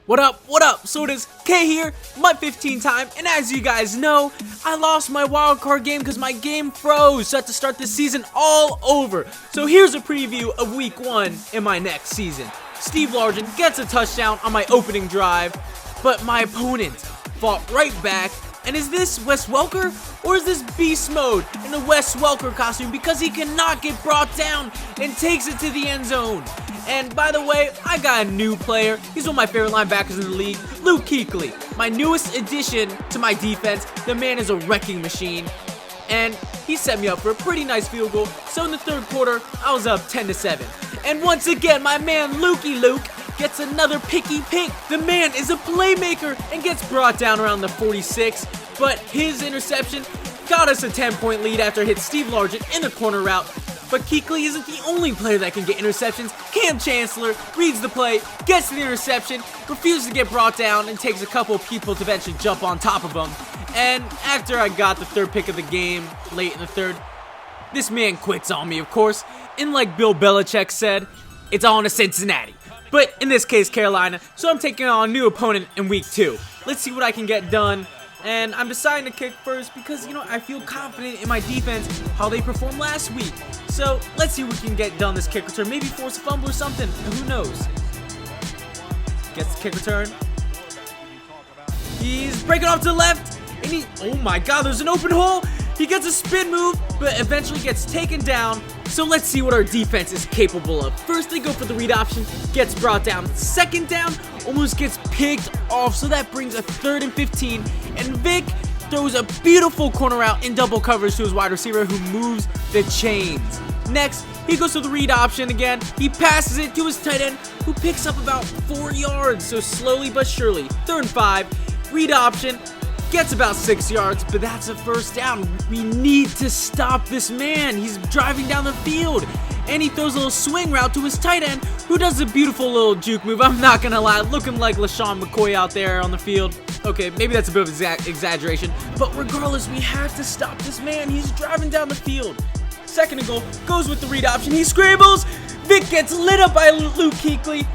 What up, what up? So it is K here, my 15th time, and as you guys know, I lost my wildcard game because my game froze, so I had to start the season all over. So here's a preview of week 1 in my next season. Steve Largent gets a touchdown on my opening drive, but my opponent fought right back. And is this Wes Welker, or is this Beast Mode in the Wes Welker costume, because he cannot get brought down and takes it to the end zone? And by the way, I got a new player. He's one of my favorite linebackers in the league, Kuechly. My newest addition to my defense. The man is a wrecking machine. And he set me up for a pretty nice field goal. So in the third quarter, I was up 10-7. And once again, my man Luke gets another picky pick. The man is a playmaker and gets brought down around the 46. But his interception got us a 10-point lead after it hit Steve Largent in the corner route. But Kuechly isn't the only player that can get interceptions. Cam Chancellor reads the play, gets the interception, refuses to get brought down, and takes a couple of people to eventually jump on top of him. And after I got the third pick of the game, late in the third, this man quits on me, of course. And like Bill Belichick said, it's on to Cincinnati. But in this case, Carolina, so I'm taking on a new opponent in week 2. Let's see what I can get done. And I'm deciding to kick first because, I feel confident in my defense, how they performed last week. So let's see what we can get done this kick return. Maybe force a fumble or something. Who knows? Gets the kick return. He's breaking off to the left. And oh my god, there's an open hole. He gets a spin move, but eventually gets taken down. So let's see what our defense is capable of. First, they go for the read option, gets brought down. Second down, almost gets picked off, so that brings a 3rd and 15. And Vic throws a beautiful corner out in double coverage to his wide receiver, who moves the chains. Next, he goes to the read option again. He passes it to his tight end, who picks up about 4 yards, so slowly but surely. 3rd and 5, read option. Gets about 6 yards, but that's a first down. We need to stop this man. He's driving down the field, and he throws a little swing route to his tight end, who does a beautiful little juke move. I'm not gonna lie, looking like LaShawn McCoy out there on the field. Okay, maybe that's a bit of exaggeration, but regardless, we have to stop this man. He's driving down the field. 2nd and goal, goes with the read option. He scrambles. Vic gets lit up by Luke Kuechly.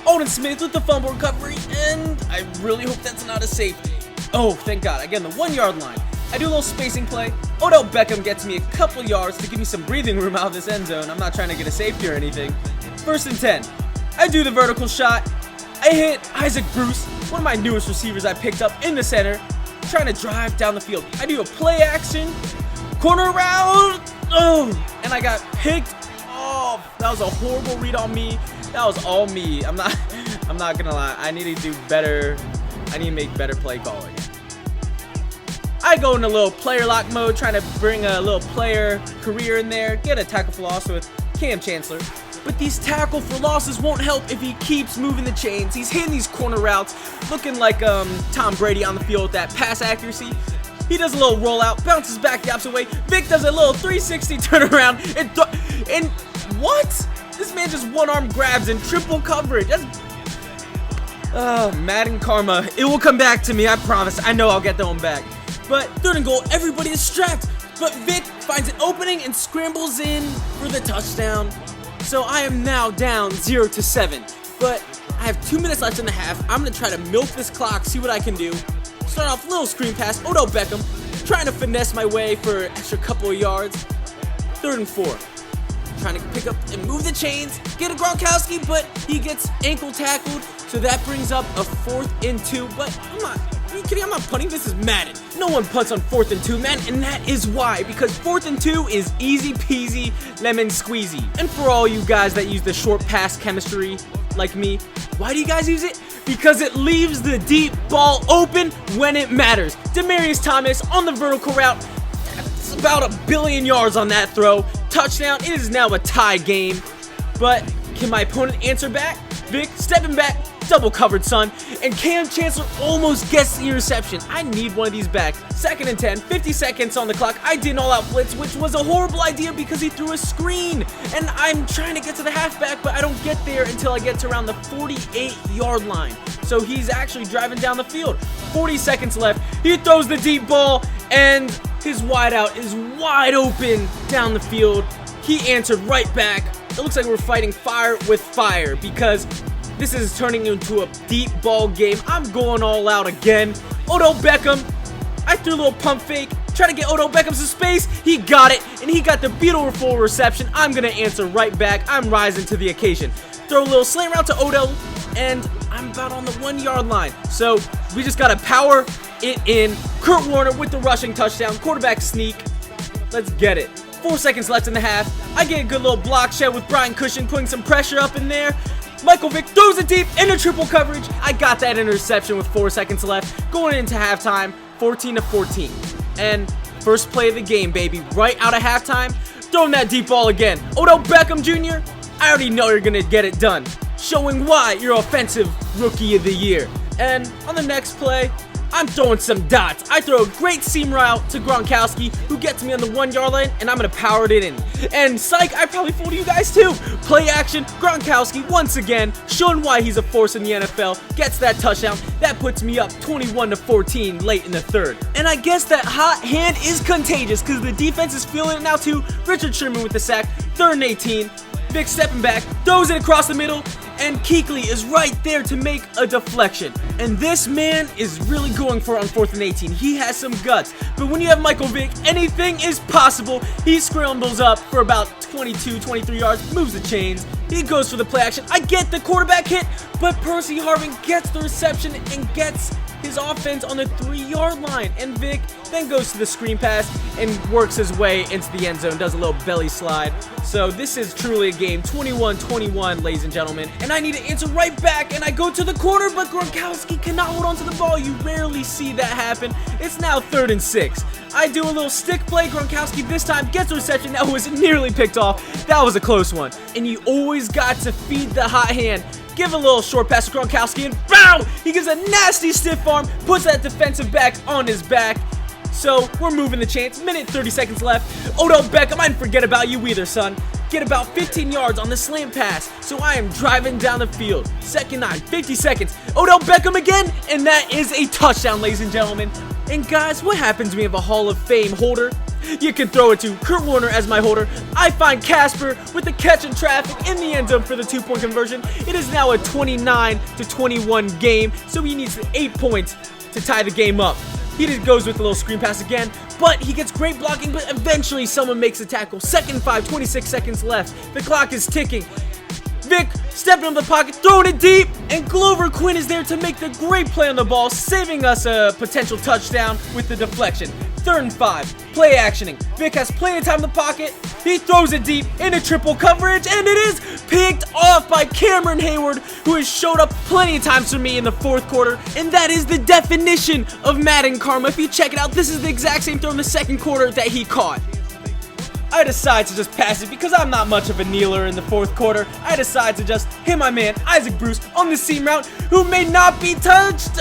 Odin Smith with the fumble recovery, and I really hope that's not a safety. Oh, thank God. Again, the 1 yard line. I do a little spacing play. Odell Beckham gets me a couple yards to give me some breathing room out of this end zone. I'm not trying to get a safety or anything. 1st and 10. I do the vertical shot. I hit Isaac Bruce, one of my newest receivers I picked up in the center, trying to drive down the field. I do a play action, corner route, and I got picked off. That was a horrible read on me. That was all me. I'm not gonna lie. I need to do better. I need to make better play calling. I go in a little player lock mode, trying to bring a little player career in there, get a tackle for loss with Cam Chancellor. But these tackle for losses won't help if he keeps moving the chains. He's hitting these corner routes, looking like Tom Brady on the field with that pass accuracy. He does a little rollout, bounces back the opposite way. Vic does a little 360 turnaround, and what? This man just one-arm grabs in triple coverage. That's Madden karma. It will come back to me, I promise. I know I'll get that one back. But 3rd and goal, everybody is strapped. But Vic finds an opening and scrambles in for the touchdown. So I am now down 0-7. But I have 2 minutes left in the half. I'm going to try to milk this clock, see what I can do. Start off, little screen pass, Odell Beckham, trying to finesse my way for an extra couple of yards. 3rd and 4. Trying to pick up and move the chains, get a Gronkowski, but he gets ankle tackled, so that brings up a 4th and 2. But are you kidding? I'm not punting. This is Madden. No one punts on 4th and 2, man, and that is why, because 4th and 2 is easy peasy lemon squeezy. And for all you guys that use the short pass chemistry like me, why do you guys use it? Because it leaves the deep ball open when it matters. Demaryius Thomas on the vertical route. It's about 1 billion yards on that throw. Touchdown. It is now a tie game. But can my opponent answer back? Vic stepping back, double covered, son. And Cam Chancellor almost gets the interception. I need one of these back. 2nd and 10, 50 seconds on the clock. I did an all-out blitz, which was a horrible idea because he threw a screen. And I'm trying to get to the halfback, but I don't get there until I get to around the 48-yard line. So he's actually driving down the field. 40 seconds left. He throws the deep ball, and his wideout is wide open down the field. He answered right back. It looks like we're fighting fire with fire because This is turning into a deep ball game. I'm going all out again. Odell Beckham. I threw a little pump fake. Trying to get Odell Beckham some space. He got it, and he got the beautiful reception. I'm going to answer right back. I'm rising to the occasion. Throw a little slant route to Odell, and I'm about on the 1 yard line. So we just got to power it in. Kurt Warner with the rushing touchdown. Quarterback sneak. Let's get it. 4 seconds left in the half. I get a good little block shed with Brian Cushing putting some pressure up in there. Michael Vick throws it deep into triple coverage. I got that interception with 4 seconds left. Going into halftime, 14-14. And first play of the game, baby. Right out of halftime, throwing that deep ball again. Odell Beckham Jr., I already know you're going to get it done. Showing why you're offensive rookie of the year. And on the next play, I'm throwing some dots. I throw a great seam route to Gronkowski, who gets me on the 1 yard line, and I'm going to power it in. And psych, I probably fooled you guys too. Play action, Gronkowski once again, showing why he's a force in the NFL, gets that touchdown. That puts me up 21-14 late in the third. And I guess that hot hand is contagious because the defense is feeling it now too. Richard Sherman with the sack, 3rd and 18. Vic stepping back, throws it across the middle, and Kuechly is right there to make a deflection. And this man is really going for it on 4th and 18. He has some guts. But when you have Michael Vick, anything is possible. He scrambles up for about 22, 23 yards, moves the chains. He goes for the play action. I get the quarterback hit, but Percy Harvin gets the reception and gets his offense on the 3 yard line. And Vic then goes to the screen pass and works his way into the end zone, does a little belly slide. So this is truly a game, 21-21, ladies and gentlemen. And I need to answer right back, and I go to the corner, but Gronkowski cannot hold on to the ball. You rarely see that happen. It's now 3rd and 6. I do a little stick play. Gronkowski this time gets the reception. That was nearly picked off. That was a close one. And you always got to feed the hot hand. Give a little short pass to Gronkowski, and bow! He gives a nasty stiff arm, puts that defensive back on his back. So we're moving the chains. Minute 30 seconds left. Odell Beckham, I didn't forget about you either, son. Get about 15 yards on the slant pass. So I am driving down the field. 2nd and 9, 50 seconds. Odell Beckham again, and that is a touchdown, ladies and gentlemen. And guys, what happens when we have a Hall of Fame holder? You can throw it to Kurt Warner as my holder. I find Casper with the catch in traffic in the end zone for the 2-point conversion. It is now a 29-21 game, so he needs 8 points to tie the game up. He just goes with a little screen pass again, but he gets great blocking, but eventually someone makes a tackle. 2nd and 5, 26 seconds left. The clock is ticking. Vic stepping in the pocket, throwing it deep, and Glover Quinn is there to make the great play on the ball, saving us a potential touchdown with the deflection. 3rd and 5, play actioning. Vic has plenty of time in the pocket. He throws it deep into triple coverage, and it is picked off by Cameron Hayward, who has showed up plenty of times for me in the 4th quarter, and that is the definition of Madden karma. If you check it out, this is the exact same throw in the 2nd quarter that he caught. I decide to just pass it because I'm not much of a kneeler in the 4th quarter. I decide to just hit my man, Isaac Bruce, on the seam route, who may not be touched.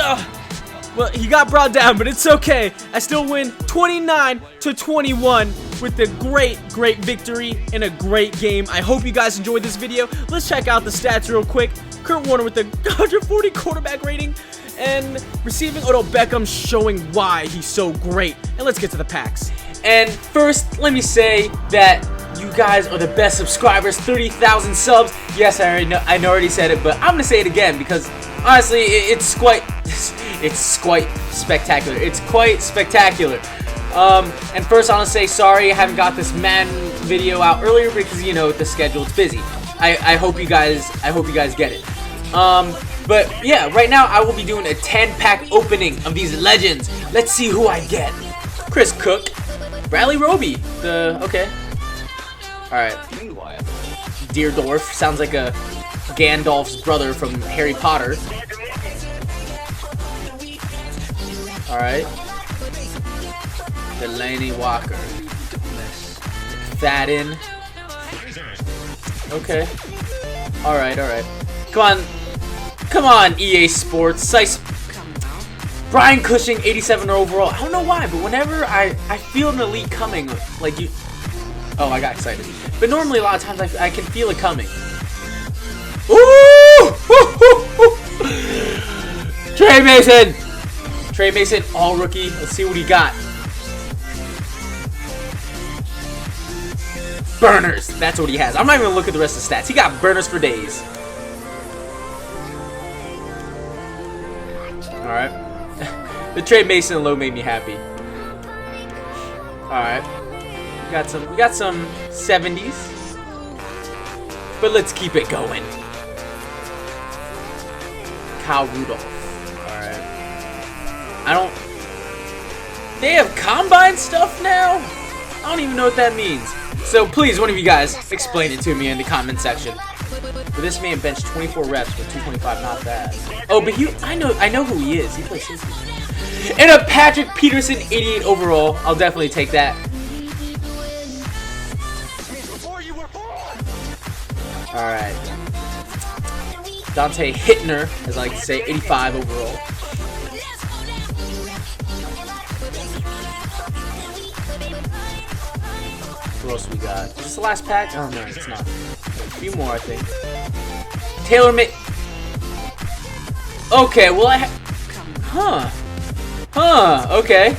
Well, he got brought down, but it's okay. I still win 29-21 with the great victory in a great game. I hope you guys enjoyed this video. Let's check out the stats real quick. Kurt Warner with the 140 quarterback rating, and receiving Odell Beckham showing why he's so great. And let's get to the packs. And first, let me say that you guys are the best subscribers, 30,000 subs. Yes, I already said it, but I'm gonna say it again because honestly, it's quite spectacular. It's quite spectacular. And first, I want to say sorry I haven't got this Madden video out earlier because the schedule, it's busy. I hope you guys get it. But yeah, right now I will be doing a 10-pack opening of these legends. Let's see who I get. Chris Cook. Bradley Roby, okay. Alright. Deerdorf, sounds like a Gandalf's brother from Harry Potter. Alright. Delaney Walker. Fadden. Okay. Alright. Come on, EA Sports. Brian Cushing, 87 overall. I don't know why, but whenever I feel an elite coming, like you... Oh, I got excited. But normally, a lot of times, I can feel it coming. Ooh! Trey Mason, all rookie. Let's see what he got. Burners. That's what he has. I'm not even going to look at the rest of the stats. He got burners for days. Alright. The trade Mason and Lowe made me happy. Alright. We got some 70s. But let's keep it going. Kyle Rudolph. Alright. They have combine stuff now? I don't even know what that means. So please, one of you guys, explain it to me in the comment section. But this man benched 24 reps with 225, not bad. Oh, but I know who he is. He plays safety. And a Patrick Peterson 88 overall. I'll definitely take that. Alright. Dante Hittner, as I like to say, 85 overall. What else we got? Is this the last pack? Oh no, it's not. A few more, I think. Taylor May. Okay, well okay.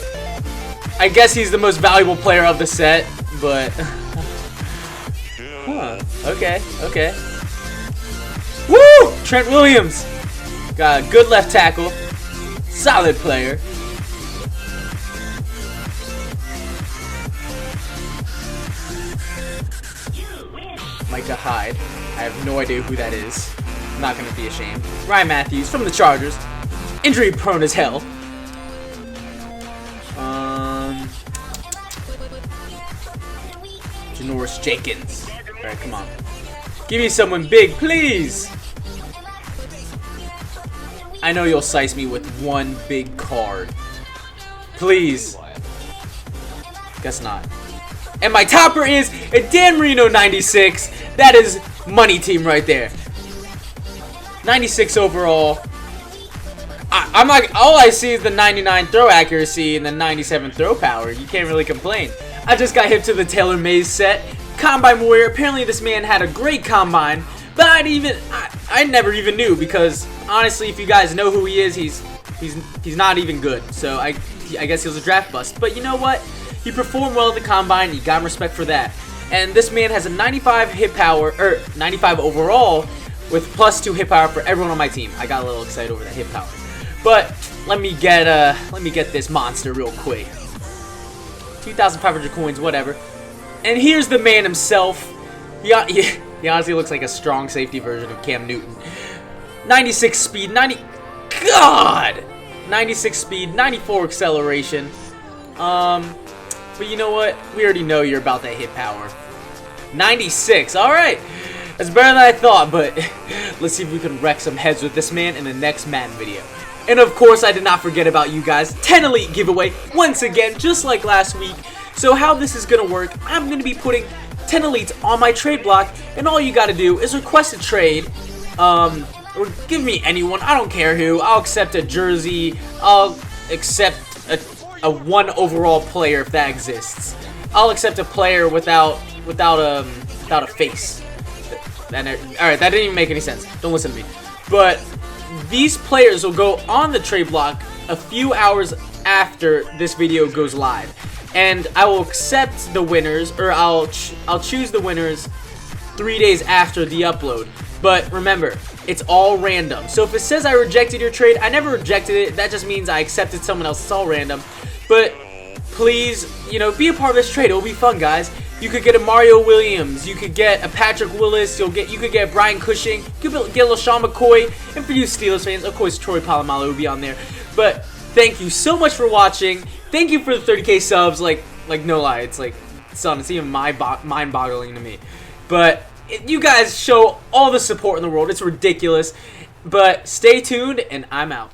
I guess he's the most valuable player of the set, but okay. Woo! Trent Williams. Got a good left tackle. Solid player. Micah Hyde. I have no idea who that is. I'm not going to be ashamed. Ryan Matthews from the Chargers. Injury prone as hell. Janoris Jenkins. Alright, come on. Give me someone big, please. I know you'll size me with one big card. Please. Guess not. And my topper is a Dan Marino 96. That is money team right there. 96 overall. I'm like, all I see is the 99 throw accuracy and the 97 throw power. You can't really complain. I just got hip to the Taylor Mays set. Combine Warrior. Apparently this man had a great combine, but I never even knew, because honestly, if you guys know who he is, he's not even good. So I guess he was a draft bust. But you know what? He performed well at the combine. You got respect for that. And this man has a 95 hit power, or 95 overall, with +2 hit power for everyone on my team. I got a little excited over that hit power. But let me get this monster real quick. 2,500 coins, whatever. And here's the man himself. He honestly looks like a strong safety version of Cam Newton. 96 speed, 96 speed, 94 acceleration. But you know what? We already know you're about that hit power. 96, alright. That's better than I thought, but let's see if we can wreck some heads with this man in the next Madden video. And of course, I did not forget about you guys. 10 Elite giveaway, once again, just like last week. So how this is going to work, I'm going to be putting 10 Elites on my trade block, and all you got to do is request a trade. Or give me anyone, I don't care who. I'll accept a jersey, I'll accept a 1 overall player if that exists. I'll accept a player without a face. Alright, that didn't even make any sense. Don't listen to me. But these players will go on the trade block a few hours after this video goes live. And I will accept the winners, or I'll choose the winners 3 days after the upload. But remember, it's all random. So if it says I rejected your trade, I never rejected it. That just means I accepted someone else. It's all random. But please, be a part of this trade. It'll be fun, guys. You could get a Mario Williams. You could get a Patrick Willis. You could get Brian Cushing. You could get a LaShawn McCoy. And for you Steelers fans, of course, Troy Polamalu will be on there. But thank you so much for watching. Thank you for the 30K subs. Like no lie, it's even mind-boggling to me. But you guys show all the support in the world. It's ridiculous. But stay tuned, and I'm out.